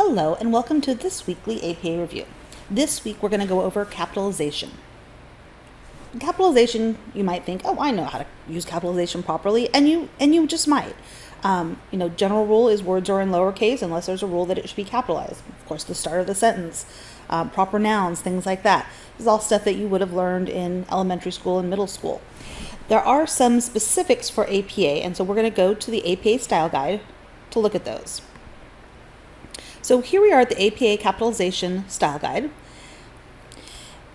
Hello and welcome to this weekly APA review. This week we're going to go over capitalization. Capitalization, you might think, oh, I know how to use capitalization properly, and you just might. General rule is words are in lowercase unless there's a rule that it should be capitalized. Of course, the start of the sentence, proper nouns, things like that. This is all stuff that you would have learned in elementary school and middle school. There are some specifics for APA, and so we're going to go to the APA style guide to look at those. So here we are at the APA Capitalization Style Guide,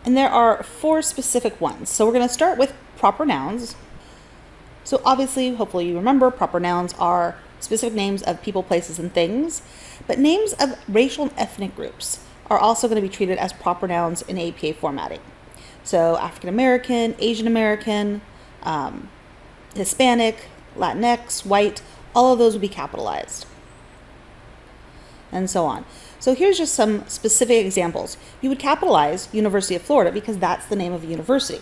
and there are 4 specific ones. So we're going to start with proper nouns. So obviously, hopefully you remember, proper nouns are specific names of people, places, and things, but names of racial and ethnic groups are also going to be treated as proper nouns in APA formatting. So African American, Asian American, Hispanic, Latinx, white, all of those will be capitalized, and so on. So here's just some specific examples. You would capitalize University of Florida because that's the name of a university.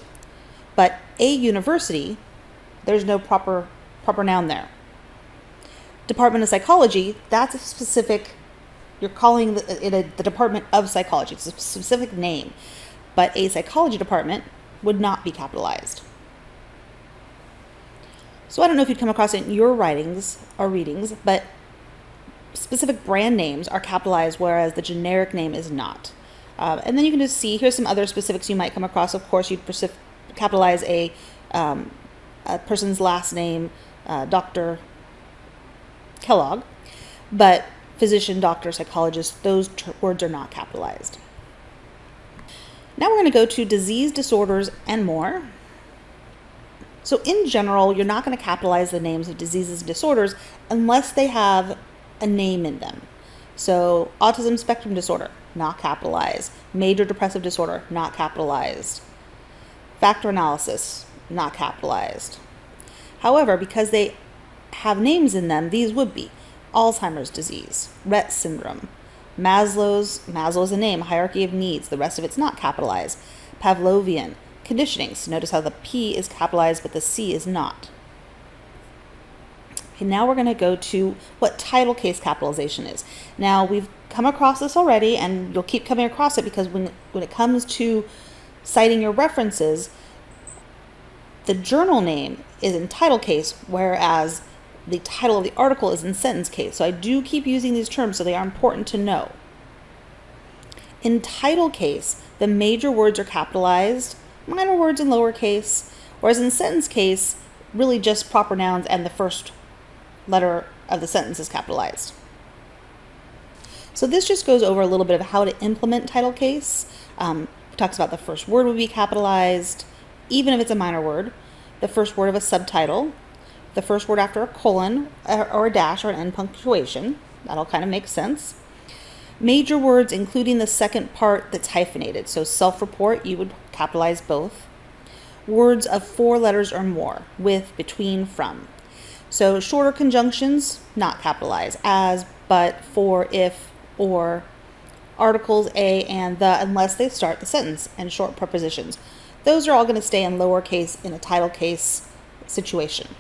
But a university, there's no proper noun there. Department of Psychology, that's a specific, you're calling the Department of Psychology. It's a specific name. But a psychology department would not be capitalized. So I don't know if you'd come across it in your writings or readings, but specific brand names are capitalized, whereas the generic name is not. And then you can just see, here's some other specifics you might come across. Of course, you'd capitalize a person's last name, Dr. Kellogg, but physician, doctor, psychologist, those words are not capitalized. Now we're going to go to disease, disorders, and more. So in general, you're not going to capitalize the names of diseases and disorders unless they have a name in them. So autism spectrum disorder, not capitalized. Major depressive disorder, not capitalized. Factor analysis, not capitalized. However, because they have names in them, these would be Alzheimer's disease, Rett syndrome, Maslow's a name, hierarchy of needs, the rest of it's not capitalized. Pavlovian, conditioning. So notice how the P is capitalized, but the C is not. Okay, now we're going to go to what title case capitalization is. Now, we've come across this already, and you'll keep coming across it because when it comes to citing your references, the journal name is in title case, whereas the title of the article is in sentence case. So I do keep using these terms, so they are important to know. In title case, the major words are capitalized, minor words in lowercase, whereas in sentence case, really just proper nouns and the first letter of the sentence is capitalized. So this just goes over a little bit of how to implement title case. Talks about the first word would be capitalized, even if it's a minor word, the first word of a subtitle, the first word after a colon or a dash or an end punctuation. That'll kind of make sense. Major words, including the second part that's hyphenated. So self-report, you would capitalize both. Words of 4 letters or more, with, between, from. So shorter conjunctions, not capitalized, as, but, for, if, or, articles a and the unless they start the sentence, and short prepositions. Those are all going to stay in lowercase in a title case situation.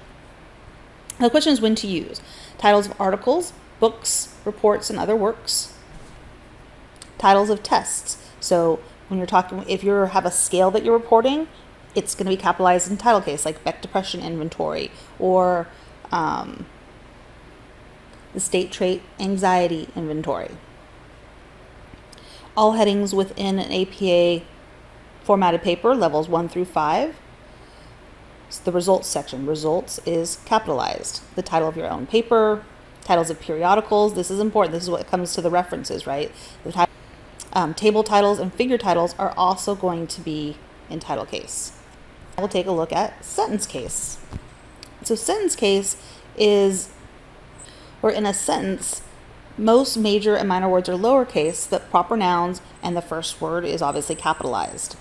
Now, the question is when to use. Titles of articles, books, reports, and other works. Titles of tests. So when you're talking, if you have a scale that you're reporting, it's going to be capitalized in title case, like Beck Depression Inventory, or the State Trait Anxiety Inventory. All headings within an APA formatted paper, levels 1 through 5. It's the results section. Results is capitalized. The title of your own paper, titles of periodicals. This is important. This is what comes to the references, right? The table titles and figure titles are also going to be in title case. We'll take a look at sentence case. So sentence case is where in a sentence, most major and minor words are lowercase, but proper nouns and the first word is obviously capitalized.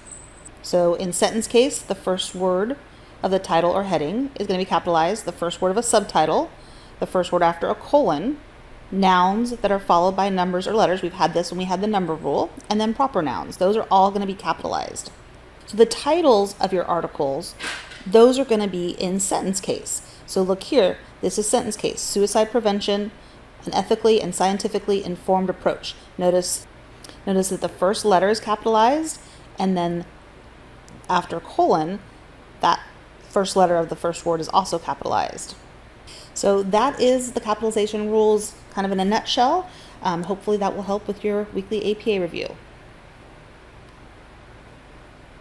So in sentence case, the first word of the title or heading is going to be capitalized, the first word of a subtitle, the first word after a colon, nouns that are followed by numbers or letters. We've had this when we had the number rule, and then proper nouns. Those are all going to be capitalized. So the titles of your articles, those are going to be in sentence case. So look here, this is sentence case, suicide prevention, an ethically and scientifically informed approach. Notice that the first letter is capitalized, and then after colon, that first letter of the first word is also capitalized. So that is the capitalization rules kind of in a nutshell. Hopefully that will help with your weekly APA review.